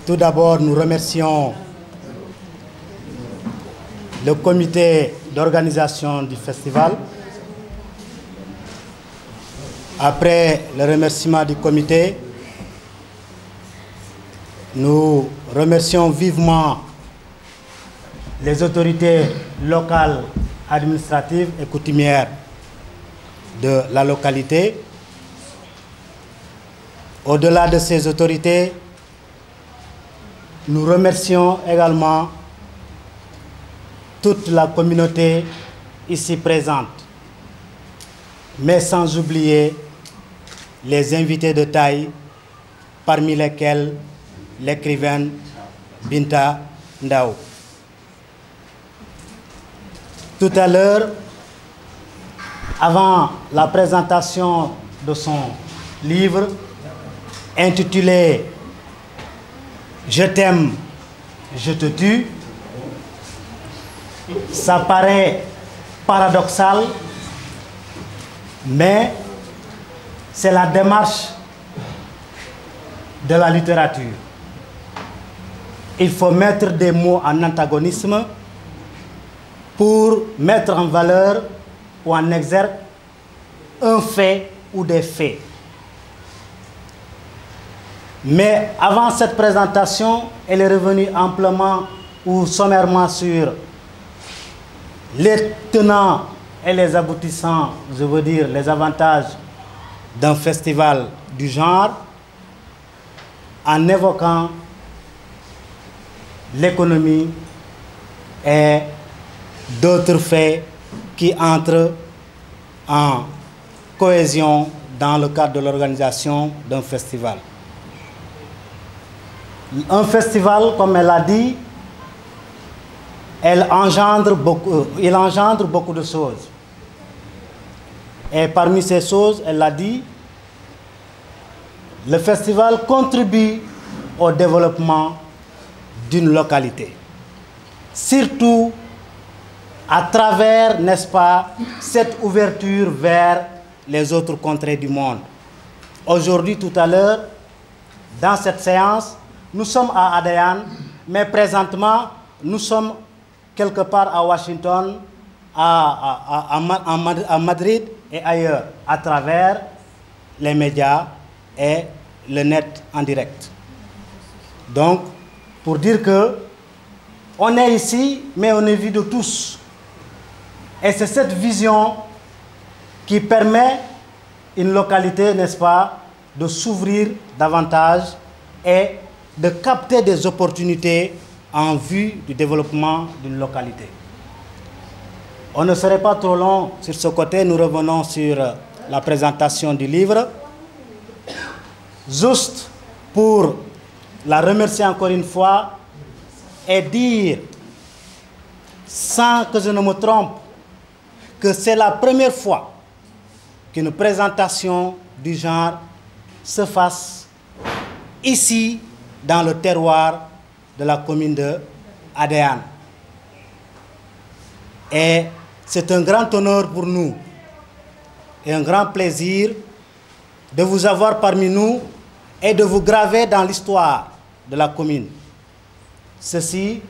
Tout d'abord, nous remercions le comité d'organisation du festival. Après le remerciement du comité, nous remercions vivement les autorités locales, administratives et coutumières de la localité. Au-delà de ces autorités, nous remercions également toute la communauté ici présente, mais sans oublier les invités de taille, parmi lesquels l'écrivaine Binta Ndao. Tout à l'heure, avant la présentation de son livre intitulé « Je t'aime, je te tue », ça paraît paradoxal, mais c'est la démarche de la littérature. Il faut mettre des mots en antagonisme pour mettre en valeur ou en exergue un fait ou des faits. Mais avant cette présentation, elle est revenue amplement ou sommairement sur les tenants et les aboutissants, je veux dire les avantages d'un festival du genre, en évoquant l'économie et d'autres faits qui entrent en cohésion dans le cadre de l'organisation d'un festival. Un festival, comme elle l'a dit, il engendre beaucoup de choses. Et parmi ces choses, elle l'a dit, le festival contribue au développement d'une localité. Surtout à travers, n'est-ce pas, cette ouverture vers les autres contrées du monde. Aujourd'hui, tout à l'heure, dans cette séance, nous sommes à Adéane, mais présentement, nous sommes quelque part à Washington, à Madrid et ailleurs, à travers les médias et le net en direct. Donc, pour dire que on est ici, mais on est vu de tous. Et c'est cette vision qui permet une localité, n'est-ce pas, de s'ouvrir davantage et de capter des opportunités en vue du développement d'une localité. On ne serait pas trop long sur ce côté, nous revenons sur la présentation du livre. Juste pour la remercier encore une fois et dire, sans que je ne me trompe, que c'est la première fois qu'une présentation du genre se fasse ici, dans le terroir de la commune de Adéane. Et c'est un grand honneur pour nous et un grand plaisir de vous avoir parmi nous et de vous graver dans l'histoire de la commune. Ceci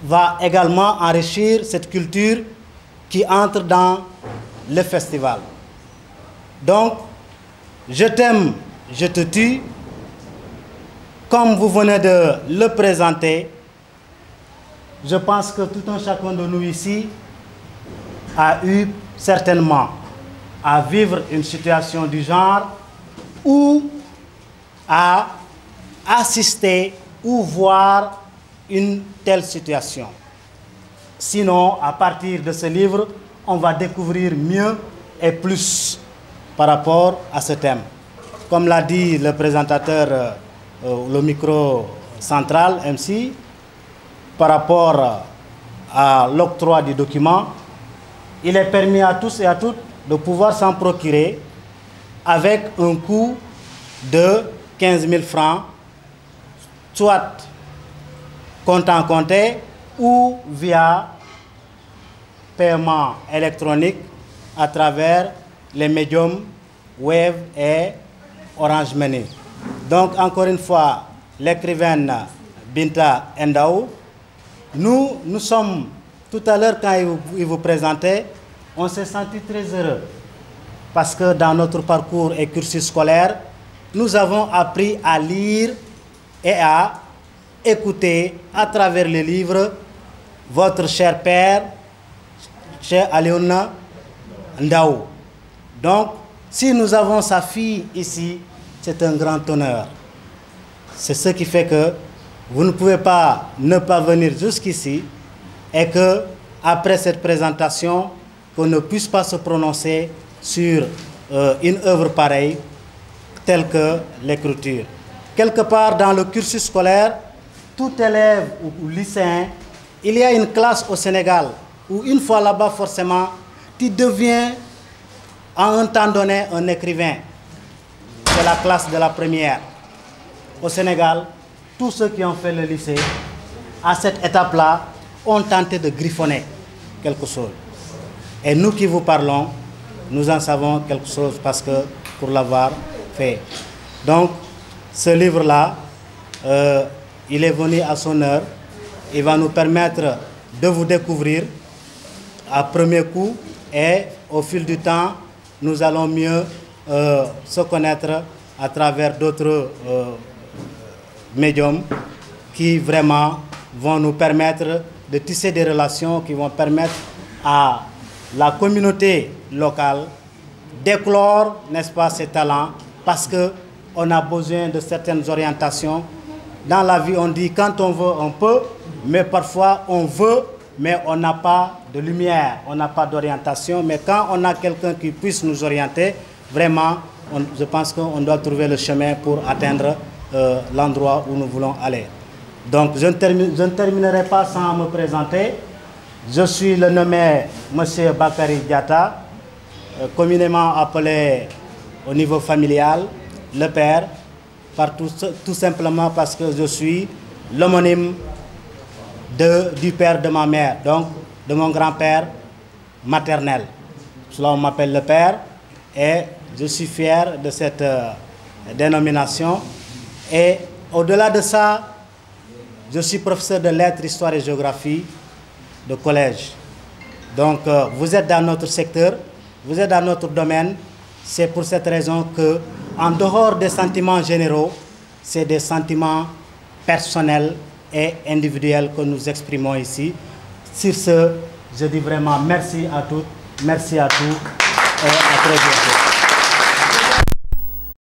va également enrichir cette culture qui entre dans le festival. Donc, je t'aime, je te tue. Comme vous venez de le présenter, je pense que tout un chacun de nous ici a eu certainement à vivre une situation du genre ou à assister ou voir une telle situation. Sinon, à partir de ce livre, on va découvrir mieux et plus par rapport à ce thème. Comme l'a dit le présentateur, le micro central, MC, par rapport à l'octroi du document, il est permis à tous et à toutes de pouvoir s'en procurer avec un coût de 15 000 francs, soit comptant compté ou via paiement électronique à travers les médiums Wave et Orange Money. Donc, encore une fois, l'écrivaine Binta Ndaw. Nous sommes, tout à l'heure quand il vous présentait, on s'est senti très heureux parce que dans notre parcours et cursus scolaire, nous avons appris à lire et à écouter à travers les livres votre cher père, cher Aliouna Ndaw. Donc, si nous avons sa fille ici, c'est un grand honneur. C'est ce qui fait que vous ne pouvez pas ne pas venir jusqu'ici et que, après cette présentation, qu'on ne puisse pas se prononcer sur une œuvre pareille, telle que l'écriture. Quelque part dans le cursus scolaire, tout élève ou lycéen, il y a une classe au Sénégal où une fois là-bas, forcément, tu deviens à un temps donné un écrivain. C'est la classe de la première. Au Sénégal, tous ceux qui ont fait le lycée, à cette étape-là, ont tenté de griffonner quelque chose. Et nous qui vous parlons, nous en savons quelque chose parce que pour l'avoir fait. Donc, ce livre-là, il est venu à son heure. Il va nous permettre de vous découvrir à premier coup et au fil du temps, nous allons mieux se connaître à travers d'autres médiums qui vraiment vont nous permettre de tisser des relations qui vont permettre à la communauté locale d'éclore, n'est-ce pas, ses talents, parce qu'on a besoin de certaines orientations. Dans la vie, on dit quand on veut, on peut, mais parfois on veut, mais on n'a pas de lumière, on n'a pas d'orientation. Mais quand on a quelqu'un qui puisse nous orienter, vraiment, je pense qu'on doit trouver le chemin pour atteindre l'endroit où nous voulons aller. Donc, je ne terminerai pas sans me présenter. Je suis le nommé M. Bakary Diatta, communément appelé au niveau familial, le père, tout simplement parce que je suis l'homonyme du père de ma mère, donc de mon grand-père maternel. Cela, on m'appelle le père et je suis fier de cette dénomination. Et au-delà de ça, je suis professeur de lettres, histoire et géographie de collège. Donc, vous êtes dans notre secteur, vous êtes dans notre domaine. C'est pour cette raison que, en dehors des sentiments généraux, c'est des sentiments personnels et individuels que nous exprimons ici. Sur ce, je dis vraiment merci à toutes, merci à tous et à très bientôt.